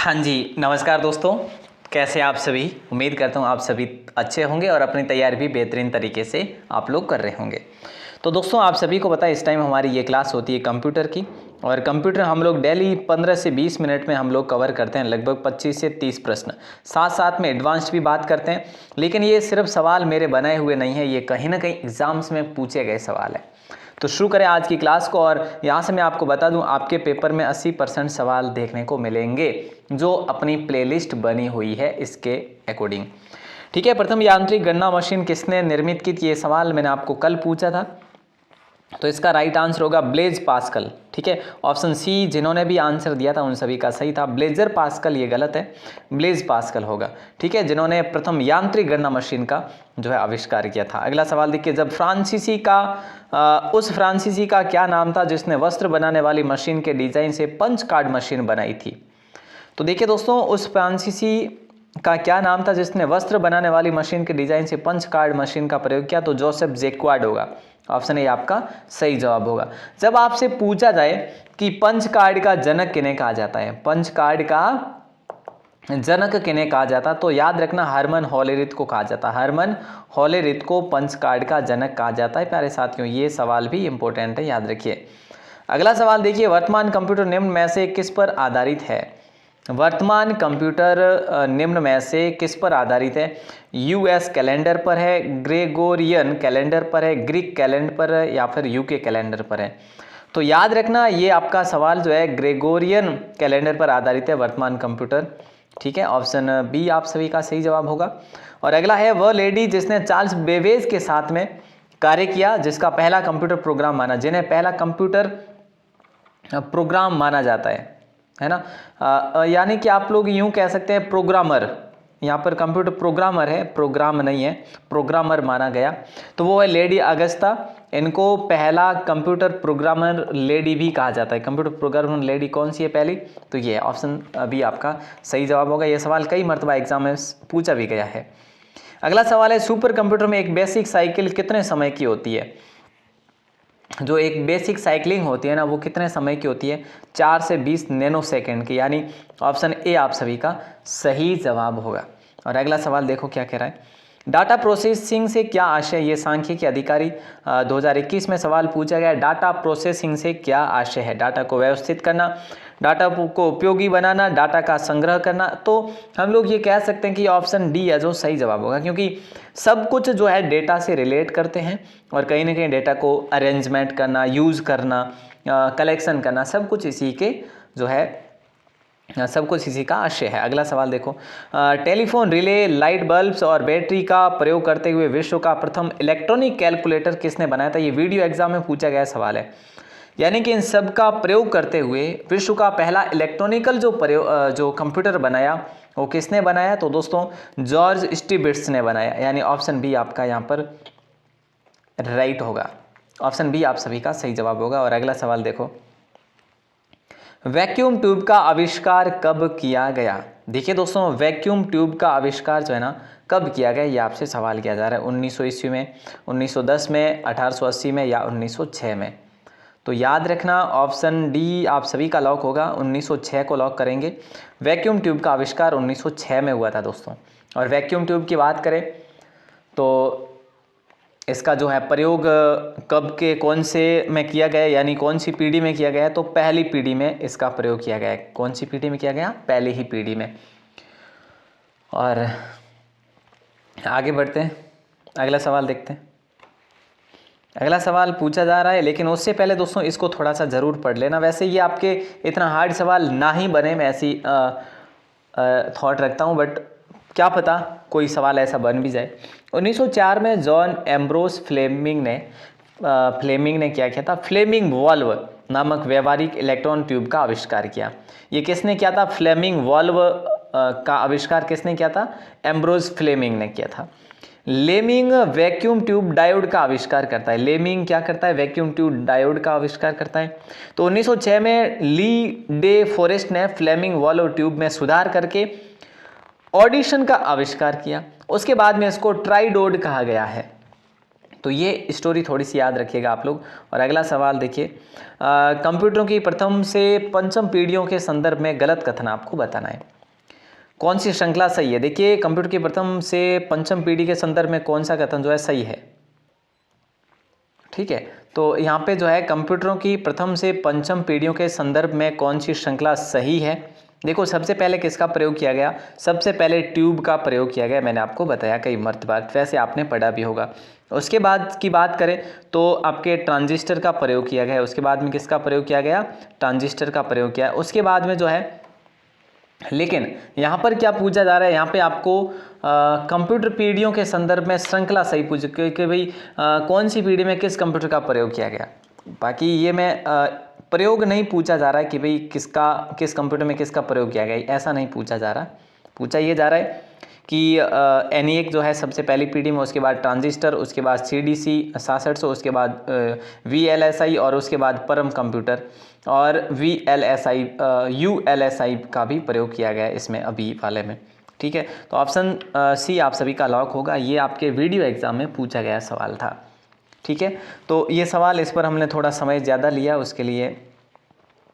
हाँ जी, नमस्कार दोस्तों। कैसे आप सभी? उम्मीद करता हूँ आप सभी अच्छे होंगे और अपनी तैयारी भी बेहतरीन तरीके से आप लोग कर रहे होंगे। तो दोस्तों, आप सभी को पता है इस टाइम हमारी ये क्लास होती है कंप्यूटर की, और कंप्यूटर हम लोग डेली 15 से 20 मिनट में हम लोग कवर करते हैं, लगभग 25 से 30 प्रश्न। साथ साथ में एडवांस्ड भी बात करते हैं, लेकिन ये सिर्फ सवाल मेरे बनाए हुए नहीं है, ये कहीं ना कहीं एग्जाम्स में पूछे गए सवाल है। तो शुरू करें आज की क्लास को। और यहाँ से मैं आपको बता दूं, आपके पेपर में 80% सवाल देखने को मिलेंगे जो अपनी प्लेलिस्ट बनी हुई है इसके अकॉर्डिंग। ठीक है, प्रथम यांत्रिक गणना मशीन किसने निर्मित की थी? ये सवाल मैंने आपको कल पूछा था, तो इसका राइट आंसर होगा ब्लेज पास्कल। ठीक है, ऑप्शन सी जिन्होंने भी आंसर दिया था उन सभी का सही था। ब्लेजर पास्कल ये गलत है, ब्लेज पास्कल होगा। ठीक है, जिन्होंने प्रथम यांत्रिक गणना मशीन का जो है आविष्कार किया था। अगला सवाल देखिए, जब उस फ्रांसीसी का क्या नाम था जिसने वस्त्र बनाने वाली मशीन के डिजाइन से पंच कार्ड मशीन बनाई थी? तो देखिए दोस्तों, उस फ्रांसीसी का क्या नाम था जिसने वस्त्र बनाने वाली मशीन के डिजाइन से पंच कार्ड मशीन का प्रयोग किया? तो जोसेफ जैक्वार्ड होगा। ऑप्शन ए आपका सही जवाब होगा। जब आपसे पूछा जाए कि पंच कार्ड का जनक किन्हें कहा जाता है, पंच कार्ड का जनक किन्हें कहा जाता, तो याद रखना हरमन होलेरिथ को कहा जाता। हरमन होलेरिथ को पंच कार्ड का जनक कहा जाता है। प्यारे साथियों, ये सवाल भी इंपॉर्टेंट है, याद रखिए। अगला सवाल देखिए, वर्तमान कंप्यूटर निम्न में से किस पर आधारित है? वर्तमान कंप्यूटर निम्न में से किस पर आधारित है? यूएस कैलेंडर पर है, ग्रेगोरियन कैलेंडर पर है, ग्रीक कैलेंडर पर है, या फिर यूके कैलेंडर पर है? तो याद रखना ये आपका सवाल जो है ग्रेगोरियन कैलेंडर पर आधारित है वर्तमान कंप्यूटर। ठीक है, ऑप्शन बी आप सभी का सही जवाब होगा। और अगला है, वह लेडी जिसने चार्ल्स बेबेज के साथ में कार्य किया, जिसका पहला कंप्यूटर प्रोग्राम माना, जिन्हें पहला कंप्यूटर प्रोग्राम माना जाता है ना। यानी कि आप लोग यूं कह सकते हैं प्रोग्रामर, यहाँ पर कंप्यूटर प्रोग्रामर है, प्रोग्राम नहीं है, प्रोग्रामर माना गया। तो वो है लेडी अगस्ता। इनको पहला कंप्यूटर प्रोग्रामर लेडी भी कहा जाता है। कंप्यूटर प्रोग्रामर लेडी कौन सी है पहली? तो ये ऑप्शन अभी आपका सही जवाब होगा। ये सवाल कई मरतबा एग्जाम में पूछा भी गया है। अगला सवाल है, सुपर कंप्यूटर में एक बेसिक साइकिल कितने समय की होती है? जो एक बेसिक साइकिलिंग होती है ना, वो कितने समय की होती है? 4 से 20 नैनो सेकेंड की, यानी ऑप्शन ए आप सभी का सही जवाब होगा। और अगला सवाल देखो क्या कह रहा है, डाटा प्रोसेसिंग से क्या आशय? ये सांख्यिकी अधिकारी 2021 में सवाल पूछा गया। डाटा प्रोसेसिंग से क्या आशय है? डाटा को व्यवस्थित करना, डाटा को उपयोगी बनाना, डाटा का संग्रह करना। तो हम लोग ये कह सकते हैं कि ऑप्शन डी है जो सही जवाब होगा, क्योंकि सब कुछ जो है डेटा से रिलेट करते हैं, और कहीं ना कहीं डेटा को अरेंजमेंट करना, यूज़ करना, कलेक्शन करना, सब कुछ इसी के जो है सब कुछ इसी का आशय है। अगला सवाल देखो, टेलीफोन, रिले, लाइट बल्ब्स और बैटरी का प्रयोग करते हुए विश्व का प्रथम इलेक्ट्रॉनिक कैलकुलेटर किसने बनाया था? ये वीडियो एग्जाम में पूछा गया सवाल है। यानी कि इन सब का प्रयोग करते हुए विश्व का पहला इलेक्ट्रॉनिकल जो कंप्यूटर बनाया वो किसने बनाया? तो दोस्तों जॉर्ज स्टिबिट्स ने बनाया, यानी ऑप्शन बी आपका यहाँ पर राइट होगा। ऑप्शन बी आप सभी का सही जवाब होगा। और अगला सवाल देखो, वैक्यूम ट्यूब का आविष्कार कब किया गया? देखिए दोस्तों, वैक्यूम ट्यूब का आविष्कार जो है ना कब किया गया, ये आपसे सवाल किया जा रहा है। 1900 ईस्वी में, 1910 में, 1880 में, या 1906 में? तो याद रखना ऑप्शन डी आप सभी का लॉक होगा। 1906 को लॉक करेंगे। वैक्यूम ट्यूब का आविष्कार 1906 में हुआ था दोस्तों। और वैक्यूम ट्यूब की बात करें तो इसका जो है प्रयोग कब के कौन से में किया गया, यानी कौन सी पीढ़ी में किया गया? तो पहली पीढ़ी में इसका प्रयोग किया गया है। कौन सी पीढ़ी में किया गया? पहली ही पीढ़ी में। और आगे बढ़ते हैं, अगला सवाल देखते हैं। अगला सवाल पूछा जा रहा है, लेकिन उससे पहले दोस्तों इसको थोड़ा सा ज़रूर पढ़ लेना। वैसे ये आपके इतना हार्ड सवाल ना ही बने, मैं ऐसी थॉट रखता हूँ, बट क्या पता कोई सवाल ऐसा बन भी जाए। 1904 में जॉन एम्ब्रोस फ्लेमिंग ने क्या किया था? फ्लेमिंग वॉल्व नामक व्यवहारिक इलेक्ट्रॉन ट्यूब का आविष्कार किया। ये किसने किया था? फ्लेमिंग वॉल्व का आविष्कार किसने किया था? एम्ब्रोस फ्लेमिंग ने किया था। लेमिंग वैक्यूम ट्यूब डायोड का आविष्कार करता है। लेमिंग क्या करता है? वैक्यूम ट्यूब डायोड का आविष्कार करता है। तो 1906 में ली डे फॉरेस्ट ने फ्लेमिंग वॉल्व ट्यूब में सुधार करके ऑडिशन का आविष्कार किया। उसके बाद में इसको ट्राइडोड कहा गया है। तो ये स्टोरी थोड़ी सी याद रखिएगा आप लोग। और अगला सवाल देखिए, कंप्यूटरों की प्रथम से पंचम पीढ़ियों के संदर्भ में गलत कथन आपको बताना है। कौन सी श्रृंखला सही है? देखिए कंप्यूटर की प्रथम से पंचम पीढ़ी के संदर्भ में कौन सा कथन जो है सही है? ठीक है, तो यहाँ पे जो है कंप्यूटरों की प्रथम से पंचम पीढ़ियों के संदर्भ में कौन सी श्रृंखला सही है? देखो सबसे पहले किसका प्रयोग किया गया? सबसे पहले ट्यूब का प्रयोग किया गया, मैंने आपको बताया कई मर्तबा, वैसे आपने पढ़ा भी होगा। उसके बाद की बात करें तो आपके ट्रांजिस्टर का प्रयोग किया गया। उसके बाद में किसका प्रयोग किया गया? ट्रांजिस्टर का प्रयोग किया। उसके बाद में जो है, लेकिन यहाँ पर क्या पूछा जा रहा है, यहाँ पे आपको कंप्यूटर पीढ़ियों के संदर्भ में श्रृंखला सही पूछ कि भाई कौन सी पीढ़ी में किस कंप्यूटर का प्रयोग किया गया। बाकी ये मैं प्रयोग नहीं पूछा जा रहा है कि भाई किस कंप्यूटर में किसका प्रयोग किया गया, ऐसा नहीं पूछा जा रहा। पूछा ये जा रहा है कि ENIAC जो है सबसे पहली पीढ़ी में, उसके बाद ट्रांजिस्टर, उसके बाद CDC 6600, उसके बाद VLSI और उसके बाद परम कंप्यूटर और ULSI का भी प्रयोग किया गया है इसमें अभी वाले में। ठीक है, तो ऑप्शन C आप सभी का लॉक होगा। ये आपके वीडियो एग्जाम में पूछा गया सवाल था। ठीक है, तो ये सवाल, इस पर हमने थोड़ा समय ज़्यादा लिया, उसके लिए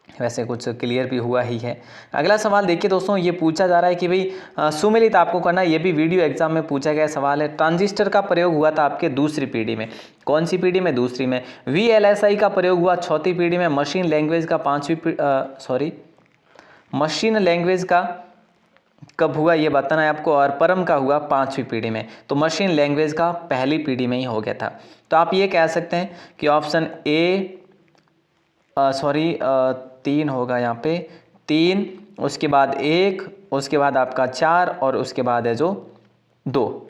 वैसे कुछ क्लियर भी हुआ ही है। अगला सवाल देखिए दोस्तों, ये पूछा जा रहा है कि भाई सुमेलित आपको करना है, ये भी वीडियो एग्जाम में पूछा गया सवाल है। ट्रांजिस्टर का प्रयोग हुआ था आपके दूसरी पीढ़ी में, कौन सी पीढ़ी में? दूसरी में। VLSI का प्रयोग हुआ चौथी पीढ़ी में। मशीन लैंग्वेज का कब हुआ ये बताना है आपको, और परम का हुआ पांचवी पीढ़ी में। तो मशीन लैंग्वेज का पहली पीढ़ी में ही हो गया था। तो आप ये कह सकते हैं कि ऑप्शन ए 3 होगा यहाँ पे, 3, उसके बाद 1, उसके बाद आपका 4 और उसके बाद है जो 2।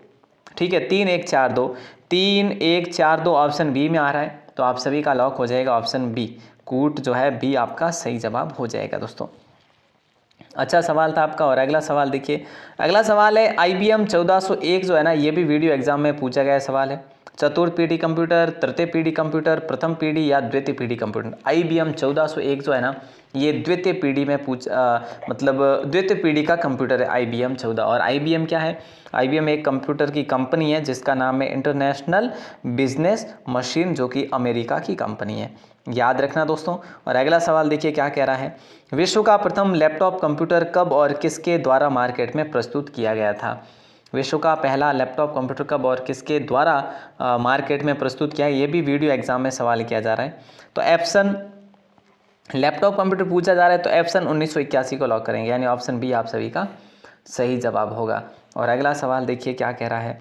ठीक है, 3 1 4 2, 3 1 4 2 ऑप्शन बी में आ रहा है। तो आप सभी का लॉक हो जाएगा ऑप्शन बी, कूट जो है बी आपका सही जवाब हो जाएगा दोस्तों। अच्छा सवाल था आपका। और अगला सवाल देखिए, अगला सवाल है IBM 1401 जो है ना, ये भी वीडियो एग्जाम में पूछा गया सवाल है। चतुर्थ पीढ़ी कंप्यूटर, तृतीय पीढ़ी कंप्यूटर, प्रथम पीढ़ी या द्वितीय पीढ़ी कंप्यूटर? IBM 1401 जो है ना, ये द्वितीय पीढ़ी में मतलब द्वितीय पीढ़ी का कंप्यूटर है IBM 14। और IBM क्या है? IBM एक कंप्यूटर की कंपनी है जिसका नाम है इंटरनेशनल बिजनेस मशीन, जो कि अमेरिका की कंपनी है, याद रखना दोस्तों। और अगला सवाल देखिए क्या कह रहा है, विश्व का प्रथम लैपटॉप कंप्यूटर कब और किसके द्वारा मार्केट में प्रस्तुत किया गया था? विश्व का पहला लैपटॉप कंप्यूटर कब और किसके द्वारा मार्केट में प्रस्तुत किया है? ये भी वीडियो एग्जाम में सवाल किया जा रहा है। तो ऑप्शन लैपटॉप कंप्यूटर पूछा जा रहा है, तो ऑप्शन 1981 को लॉक करेंगे, यानी ऑप्शन बी आप सभी का सही जवाब होगा। और अगला सवाल देखिए क्या कह रहा है,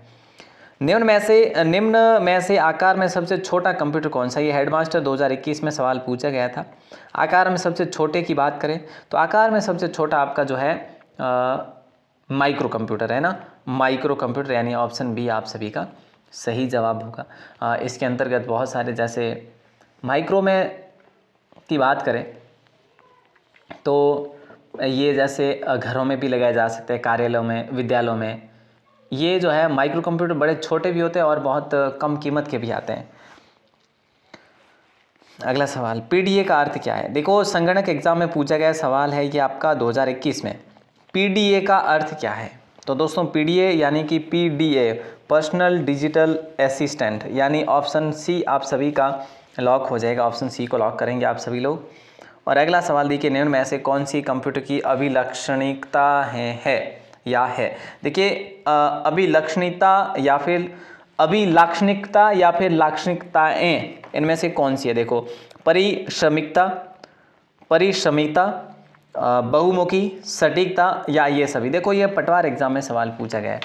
निम्न में से आकार में सबसे छोटा कंप्यूटर कौन सा? ये हेडमास्टर 2021 में सवाल पूछा गया था। आकार में सबसे छोटे की बात करें तो आकार में सबसे छोटा आपका जो है माइक्रो कंप्यूटर है ना, माइक्रो कंप्यूटर, यानी ऑप्शन बी आप सभी का सही जवाब होगा। इसके अंतर्गत बहुत सारे, जैसे माइक्रो में की बात करें तो ये जैसे घरों में भी लगाए जा सकते हैं, कार्यालयों में, विद्यालयों में। ये जो है माइक्रो कंप्यूटर बड़े छोटे भी होते हैं और बहुत कम कीमत के भी आते हैं। अगला सवाल, PDA का अर्थ क्या है? देखो संगणक एग्जाम में पूछा गया सवाल है ये आपका 2021 में, PDA का अर्थ क्या है? तो दोस्तों PDA यानी कि PDA पर्सनल डिजिटल असिस्टेंट, यानी ऑप्शन सी आप सभी का लॉक हो जाएगा। ऑप्शन सी को लॉक करेंगे आप सभी लोग। और अगला सवाल देखिए, निम्न में से कौन सी कंप्यूटर की अभिलक्षणिकता है या है? देखिए अभिलक्षणिकता या फिर अभिलाक्षणिकता या फिर लाक्षणिकताएं, इनमें से कौन सी है? देखो परिश्रमिकता, बहुमुखी, सटीकता या ये सभी। देखो ये पटवार एग्जाम में सवाल पूछा गया है।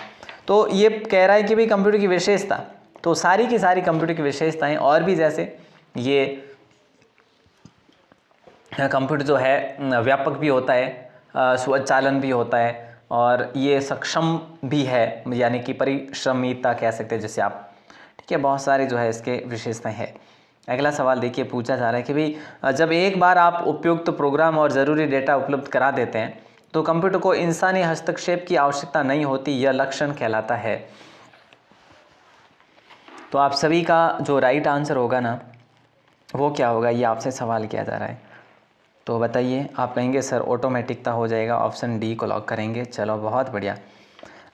तो ये कह रहा है कि भाई कंप्यूटर की विशेषता, तो सारी की सारी कंप्यूटर की विशेषताएं, और भी जैसे ये कंप्यूटर जो है व्यापक भी होता है, स्वचालन भी होता है, और ये सक्षम भी है, यानी कि परिश्रमिता कह सकते हैं जिसे आप। ठीक है, बहुत सारे जो है इसके विशेषताएं हैं। अगला सवाल देखिए पूछा जा रहा है कि भाई जब एक बार आप उपयुक्त प्रोग्राम और ज़रूरी डेटा उपलब्ध करा देते हैं तो कंप्यूटर को इंसानी हस्तक्षेप की आवश्यकता नहीं होती, यह लक्षण कहलाता है। तो आप सभी का जो राइट आंसर होगा ना, वो क्या होगा, ये आपसे सवाल किया जा रहा है। तो बताइए, आप कहेंगे सर ऑटोमेटिकता हो जाएगा, ऑप्शन डी को लॉक करेंगे। चलो बहुत बढ़िया।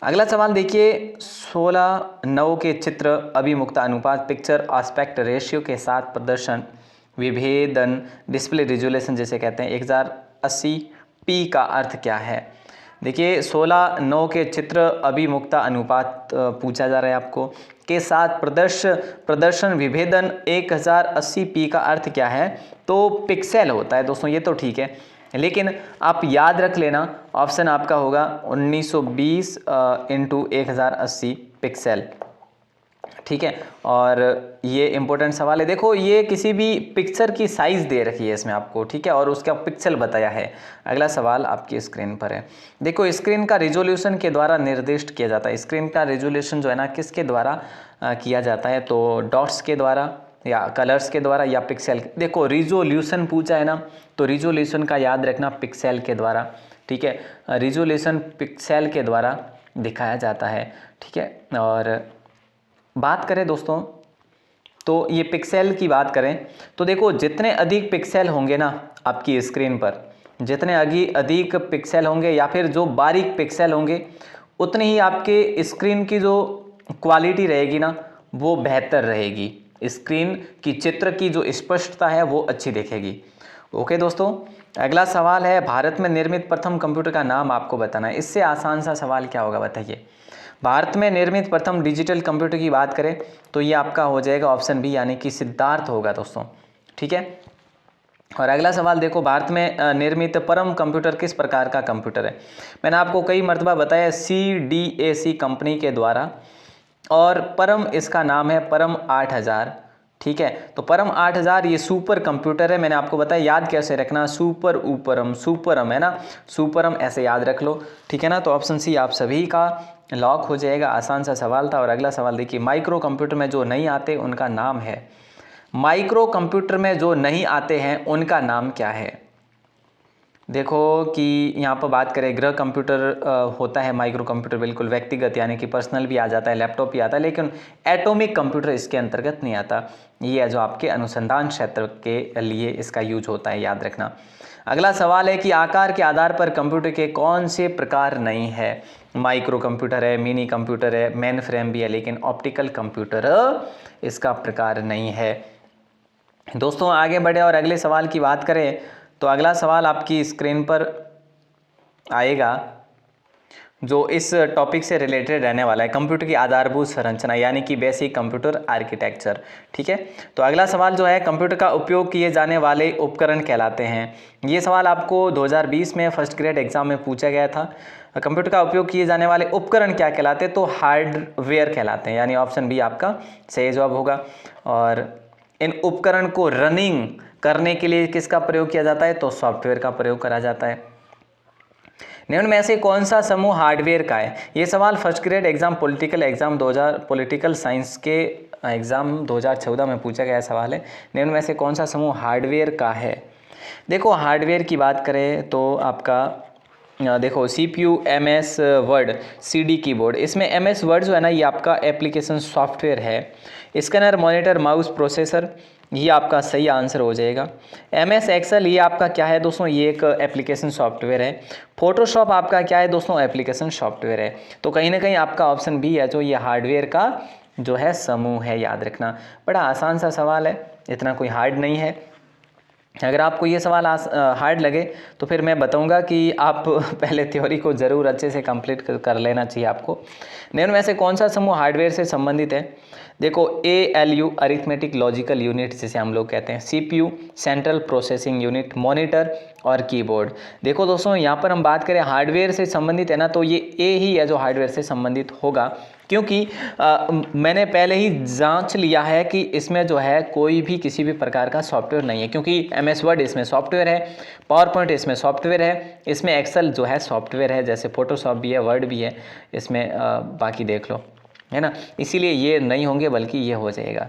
अगला सवाल देखिए, 16:9 के चित्र अभिमुखता अनुपात, पिक्चर आस्पेक्ट रेशियो के साथ प्रदर्शन विभेदन, डिस्प्ले रिजोल्यूशन जिसे कहते हैं, 1080p का अर्थ क्या है? देखिए 16:9 के चित्र अभिमुखता अनुपात पूछा जा रहा है आपको के साथ प्रदर्शन विभेदन 1080p का अर्थ क्या है, तो पिक्सेल होता है दोस्तों, ये तो ठीक है, लेकिन आप याद रख लेना ऑप्शन आपका होगा 1920 इंटू 1080 पिक्सेल, ठीक है। और ये इंपॉर्टेंट सवाल है, देखो ये किसी भी पिक्चर की साइज़ दे रखी है इसमें आपको, ठीक है, और उसका पिक्सल बताया है। अगला सवाल आपकी स्क्रीन पर है, देखो स्क्रीन का रिजोल्यूशन के द्वारा निर्दिष्ट किया जाता है। स्क्रीन का रिजोल्यूशन जो है ना किसके द्वारा किया जाता है, तो डॉट्स के द्वारा या कलर्स के द्वारा या पिक्सल। देखो रिजोल्यूशन पूछा है ना, तो रिजोल्यूशन का याद रखना पिक्सल के द्वारा, ठीक है, रिजोल्यूशन पिक्सल के द्वारा दिखाया जाता है, ठीक है। और बात करें दोस्तों, तो ये पिक्सेल की बात करें तो देखो जितने अधिक पिक्सेल होंगे ना आपकी स्क्रीन पर, जितने अधिक पिक्सेल होंगे या फिर जो बारीक पिक्सेल होंगे, उतनी ही आपके स्क्रीन की जो क्वालिटी रहेगी ना वो बेहतर रहेगी। स्क्रीन की चित्र की जो स्पष्टता है वो अच्छी दिखेगी। ओके दोस्तों, अगला सवाल है, भारत में निर्मित प्रथम कंप्यूटर का नाम आपको बताना है। इससे आसान सा सवाल क्या होगा बताइए। भारत में निर्मित प्रथम डिजिटल कंप्यूटर की बात करें तो ये आपका हो जाएगा ऑप्शन बी, यानी कि सिद्धार्थ होगा दोस्तों, ठीक है। और अगला सवाल देखो, भारत में निर्मित परम कंप्यूटर किस प्रकार का कंप्यूटर है। मैंने आपको कई मर्तबा बताया CDAC कंपनी के द्वारा, और परम इसका नाम है परम 8000, ठीक है। तो परम 8000 ये सुपर कंप्यूटर है, मैंने आपको बताया याद कैसे रखना, सुपर ऊपरम सुपरम है ना, सुपरम ऐसे याद रख लो, ठीक है ना। तो ऑप्शन सी आप सभी का लॉक हो जाएगा, आसान सा सवाल था। और अगला सवाल देखिए, माइक्रो कंप्यूटर में जो नहीं आते उनका नाम है, माइक्रो कंप्यूटर में जो नहीं आते हैं उनका नाम क्या है। देखो कि यहाँ पर बात करें गृह कंप्यूटर होता है माइक्रो कंप्यूटर, बिल्कुल व्यक्तिगत यानी कि पर्सनल भी आ जाता है, लैपटॉप भी आता है, लेकिन एटॉमिक कंप्यूटर इसके अंतर्गत नहीं आता। ये है जो आपके अनुसंधान क्षेत्र के लिए इसका यूज होता है, याद रखना। अगला सवाल है कि आकार के आधार पर कंप्यूटर के कौन से प्रकार नहीं है। माइक्रो कंप्यूटर है, मिनी कंप्यूटर है, मेन फ्रेम भी है, लेकिन ऑप्टिकल कंप्यूटर इसका प्रकार नहीं है। दोस्तों आगे बढ़े और अगले सवाल की बात करें तो अगला सवाल आपकी स्क्रीन पर आएगा जो इस टॉपिक से रिलेटेड रहने वाला है, कंप्यूटर की आधारभूत संरचना यानी कि बेसिक कंप्यूटर आर्किटेक्चर, ठीक है। तो अगला सवाल जो है, कंप्यूटर का उपयोग किए जाने वाले उपकरण कहलाते हैं। ये सवाल आपको 2020 में फर्स्ट ग्रेड एग्जाम में पूछा गया था। कंप्यूटर का उपयोग किए जाने वाले उपकरण क्या कहलाते हैं, तो हार्डवेयर कहलाते हैं, यानी ऑप्शन बी आपका सही जवाब होगा। और इन उपकरण को रनिंग करने के लिए किसका प्रयोग किया जाता है, तो सॉफ्टवेयर का प्रयोग करा जाता है। निम्न में से कौन सा समूह हार्डवेयर का है। ये सवाल first grade exam political science के एग्जाम 2014 में पूछा गया सवाल है। निम्न में से कौन सा समूह हार्डवेयर का है। देखो हार्डवेयर की बात करें तो आपका देखो CPU, MS word, CD keyboard, इसमें MS वर्ड जो है ना ये आपका एप्लीकेशन सॉफ्टवेयर है। स्कैनर, मॉनिटर, माउस, प्रोसेसर, ये आपका सही आंसर हो जाएगा। MS एक्सेल ये आपका क्या है दोस्तों, ये एक एप्लीकेशन सॉफ्टवेयर है। फोटोशॉप आपका क्या है दोस्तों, एप्लीकेशन सॉफ्टवेयर है। तो कहीं ना कहीं आपका ऑप्शन बी है जो ये हार्डवेयर का जो है समूह है, याद रखना। बड़ा आसान सा सवाल है, इतना कोई हार्ड नहीं है। अगर आपको ये सवाल हार्ड लगे तो फिर मैं बताऊंगा कि आप पहले थ्योरी को ज़रूर अच्छे से कंप्लीट कर लेना चाहिए आपको। निम्न में से कौन सा समूह हार्डवेयर से संबंधित है। देखो ALU अरिथमेटिक लॉजिकल यूनिट जिसे हम लोग कहते हैं, CPU central processing unit, monitor और कीबोर्ड। देखो दोस्तों यहाँ पर हम बात करें हार्डवेयर से संबंधित है ना, तो ये A ही है जो हार्डवेयर से संबंधित होगा, क्योंकि मैंने पहले ही जांच लिया है कि इसमें जो है कोई भी किसी भी प्रकार का सॉफ्टवेयर नहीं है, क्योंकि MS वर्ड इसमें सॉफ्टवेयर है, पावर पॉइंट इसमें सॉफ्टवेयर है, इसमें एक्सेल जो है सॉफ्टवेयर है, जैसे फोटोशॉप भी है, वर्ड भी है, इसमें बाकी देख लो, है ना। इसीलिए ये नहीं होंगे बल्कि ये हो जाएगा,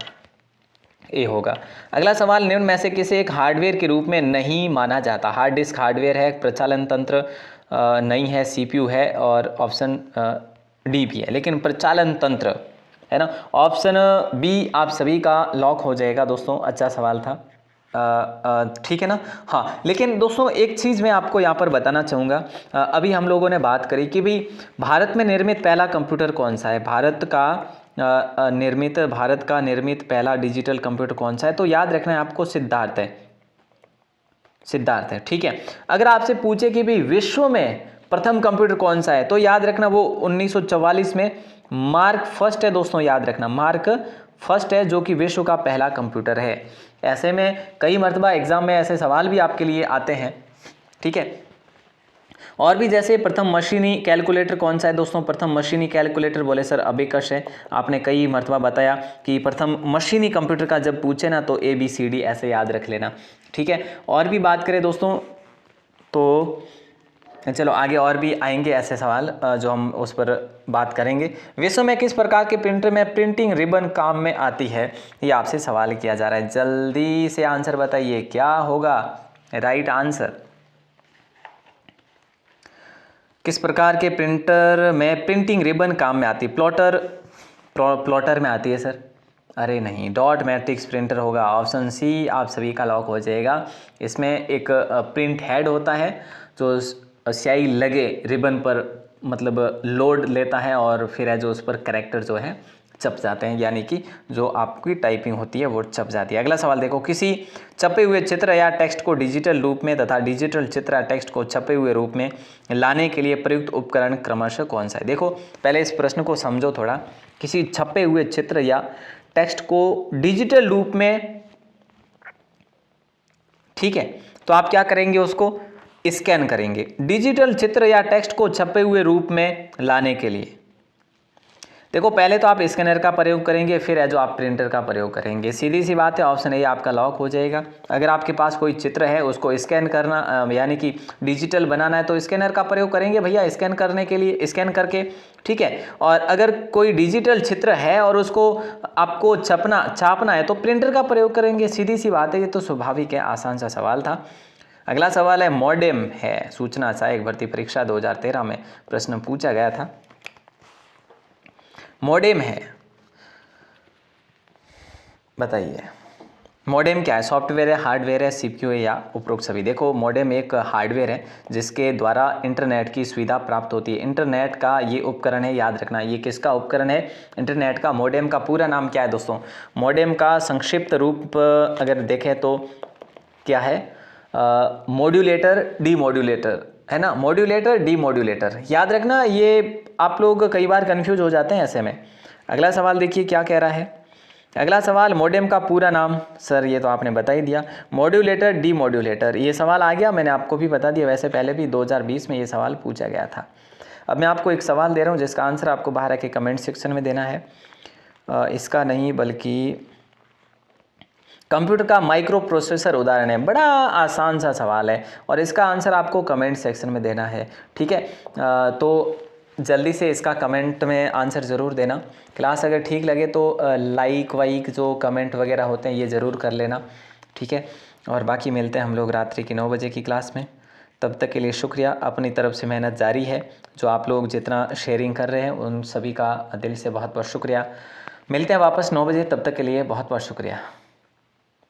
ए होगा। अगला सवाल, निम्न में से किसे एक हार्डवेयर के रूप में नहीं माना जाता। हार्ड डिस्क हार्डवेयर है, प्रचालन तंत्र नहीं है, CPU है, और ऑप्शन डी भी है, लेकिन प्रचालन तंत्र है ना। ऑप्शन बी आप सभी का लॉक हो जाएगा दोस्तों। अच्छा सवाल था, ठीक है ना। हाँ, लेकिन दोस्तों एक चीज़ मैं आपको यहाँ पर बताना चाहूँगा। अभी हम लोगों ने बात करी कि भाई भारत में निर्मित पहला कंप्यूटर कौन सा है, भारत का निर्मित पहला डिजिटल कंप्यूटर कौन सा है, तो याद रखना है आपको सिद्धार्थ है, ठीक है। अगर आपसे पूछे कि भाई विश्व में प्रथम कंप्यूटर कौन सा है? तो याद रखना वो 1944 में मार्क फर्स्ट है दोस्तों, याद रखना मार्क फर्स्ट है जो कि विश्व का पहला कंप्यूटर है। ऐसे में कई मर्तबा एग्जाम में ऐसे सवाल भी आपके लिए आते हैं, ठीक है। और भी जैसे प्रथम मशीनी कैलकुलेटर कौन सा है दोस्तों? प्रथम मशीनी कैलकुलेटर बोले सर अबेकस है। आपने कई मर्तबा बताया कि प्रथम मशीनी कंप्यूटर का जब पूछे ना तो ABCD ऐसे याद रख लेना, ठीक है। और भी बात करें दोस्तों तो चलो आगे और भी आएंगे ऐसे सवाल जो हम उस पर बात करेंगे। विश्व में किस प्रकार के प्रिंटर में प्रिंटिंग रिबन काम में आती है? ये आपसे सवाल किया जा रहा है, जल्दी से आंसर बताइए क्या होगा राइट आंसर। किस प्रकार के प्रिंटर में प्रिंटिंग रिबन काम में आती है? प्लॉटर में आती है सर। अरे नहीं, डॉट मैट्रिक्स प्रिंटर होगा। ऑप्शन सी आप सभी का लॉक हो जाएगा। इसमें एक प्रिंट हेड होता है जो स्याही लगे रिबन पर मतलब लोड लेता है और फिर है जो उस पर कैरेक्टर जो है छप जाते हैं, यानी कि जो आपकी टाइपिंग होती है वो छप जाती है। अगला सवाल देखो, किसी छपे हुए चित्र या टेक्स्ट को डिजिटल रूप में तथा डिजिटल चित्र या टेक्स्ट को छपे हुए रूप में लाने के लिए प्रयुक्त उपकरण क्रमशः कौन सा है? देखो पहले इस प्रश्न को समझो थोड़ा। किसी छपे हुए चित्र या टेक्स्ट को डिजिटल रूप में, ठीक है, तो आप क्या करेंगे? उसको स्कैन करेंगे। डिजिटल चित्र या टेक्स्ट को छपे हुए रूप में लाने के लिए देखो पहले तो आप स्कैनर का प्रयोग करेंगे, फिर है जो आप प्रिंटर का प्रयोग करेंगे। सीधी सी बात है, ऑप्शन ए आपका लॉक हो जाएगा। अगर आपके पास कोई चित्र है उसको स्कैन करना यानी कि डिजिटल बनाना है तो स्कैनर का प्रयोग करेंगे भैया, स्कैन करने के लिए, स्कैन करके, ठीक है। और अगर कोई डिजिटल चित्र है और उसको आपको छापना है तो प्रिंटर का प्रयोग करेंगे। सीधी सी बात है, ये तो स्वाभाविक है, आसान सा सवाल था। अगला सवाल है मॉडेम है। सूचना सहायक भर्ती परीक्षा 2013 में प्रश्न पूछा गया था। मॉडेम है, बताइए मॉडेम क्या है? सॉफ्टवेयर है, हार्डवेयर है, CPU है या उपरोक्त सभी? देखो मॉडेम एक हार्डवेयर है जिसके द्वारा इंटरनेट की सुविधा प्राप्त होती है। इंटरनेट का ये उपकरण है, याद रखना। ये किसका उपकरण है? इंटरनेट का। मॉडेम का पूरा नाम क्या है दोस्तों? मॉडेम का संक्षिप्त रूप अगर देखें तो क्या है? मॉड्यूलेटर डीमॉड्यूलेटर, है ना। मॉड्यूलेटर डीमॉड्यूलेटर, याद रखना। ये आप लोग कई बार कंफ्यूज हो जाते हैं ऐसे में। अगला सवाल देखिए क्या कह रहा है। अगला सवाल, मॉडेम का पूरा नाम? सर ये तो आपने बता ही दिया, मॉड्यूलेटर डीमॉड्यूलेटर। ये सवाल आ गया, मैंने आपको भी बता दिया। वैसे पहले भी 2020 में ये सवाल पूछा गया था। अब मैं आपको एक सवाल दे रहा हूँ जिसका आंसर आपको बाहर आके कमेंट सेक्शन में देना है। इसका नहीं बल्कि कंप्यूटर का माइक्रो प्रोसेसर उदाहरण है। बड़ा आसान सा सवाल है और इसका आंसर आपको कमेंट सेक्शन में देना है, ठीक है। तो जल्दी से इसका कमेंट में आंसर ज़रूर देना। क्लास अगर ठीक लगे तो लाइक वाइक जो कमेंट वगैरह होते हैं ये ज़रूर कर लेना, ठीक है। और बाकी मिलते हैं हम लोग रात्रि की 9 बजे की क्लास में। तब तक के लिए शुक्रिया। अपनी तरफ से मेहनत जारी है। जो आप लोग जितना शेयरिंग कर रहे हैं उन सभी का दिल से बहुत बहुत शुक्रिया। मिलते हैं वापस 9 बजे, तब तक के लिए बहुत बहुत शुक्रिया।